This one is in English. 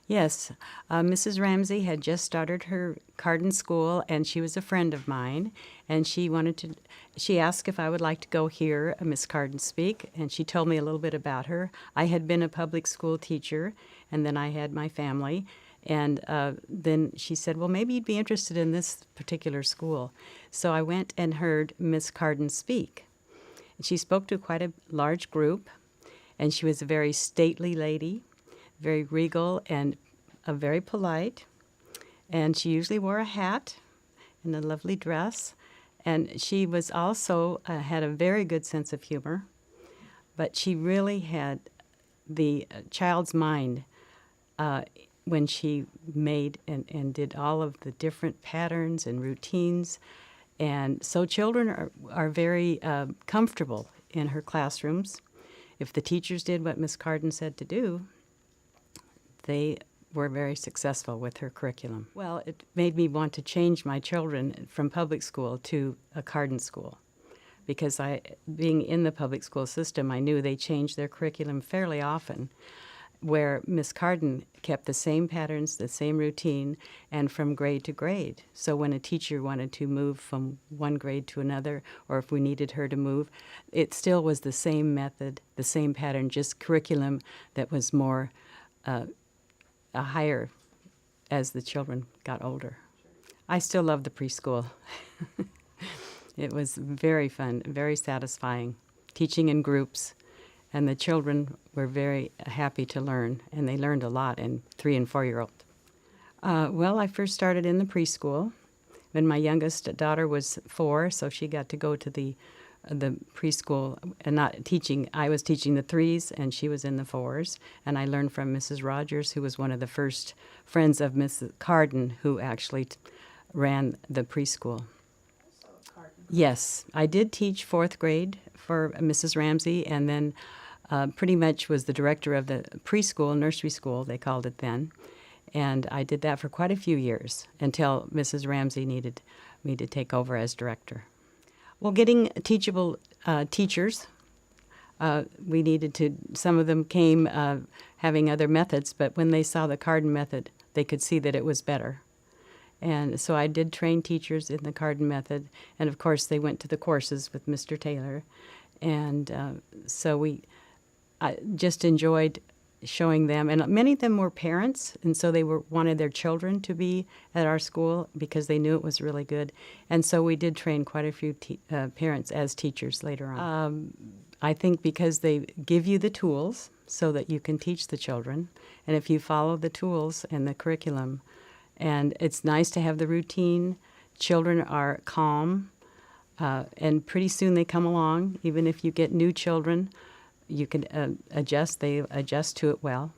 Yes, Mrs. Ramsey had just started her Carden school, and she was a friend of mine, and she asked if I would like to go hear Miss Carden speak, and she told me a little bit about her. I had been a public school teacher, and then I had my family, and then she said, well, maybe you'd be interested in this particular school. So I went and heard Miss Carden speak. She spoke to quite a large group, and she was a very stately lady, very regal and very polite, and she usually wore a hat and a lovely dress, and she was also had a very good sense of humor, but she really had the child's mind when she made and did all of the different patterns and routines, and so children are very comfortable in her classrooms. If the teachers did what Miss Carden said to do, they were very successful with her curriculum. Well, it made me want to change my children from public school to a Carden school, because being in the public school system, I knew they changed their curriculum fairly often, where Miss Carden kept the same patterns, the same routine, and from grade to grade. So when a teacher wanted to move from one grade to another, or if we needed her to move, it still was the same method, the same pattern, just curriculum that was more higher as the children got older. I still love the preschool. It was very fun, very satisfying, teaching in groups, and the children were very happy to learn, and they learned a lot in 3- and 4-year-old. Well, I first started in the preschool when my youngest daughter was 4, so she got to go to the preschool, and not teaching. I was teaching the 3s, and she was in the 4s, and I learned from Mrs. Rogers, who was one of the first friends of Mrs. Carden, who actually ran the preschool. Yes, I did teach 4th grade for Mrs. Ramsey, and then pretty much was the director of the preschool, nursery school, they called it then, and I did that for quite a few years until Mrs. Ramsey needed me to take over as director. Well, getting teachable teachers, we needed to, some of them came having other methods, but when they saw the Carden method, they could see that it was better. And so I did train teachers in the Carden method, and of course they went to the courses with Mr. Taylor. And so I just enjoyed showing them, and many of them were parents, and so they wanted their children to be at our school because they knew it was really good. And so we did train quite a few parents as teachers later on. I think because they give you the tools so that you can teach the children, and if you follow the tools and the curriculum, and it's nice to have the routine. Children are calm, and pretty soon they come along. Even if you get new children, you can adjust. They adjust to it well.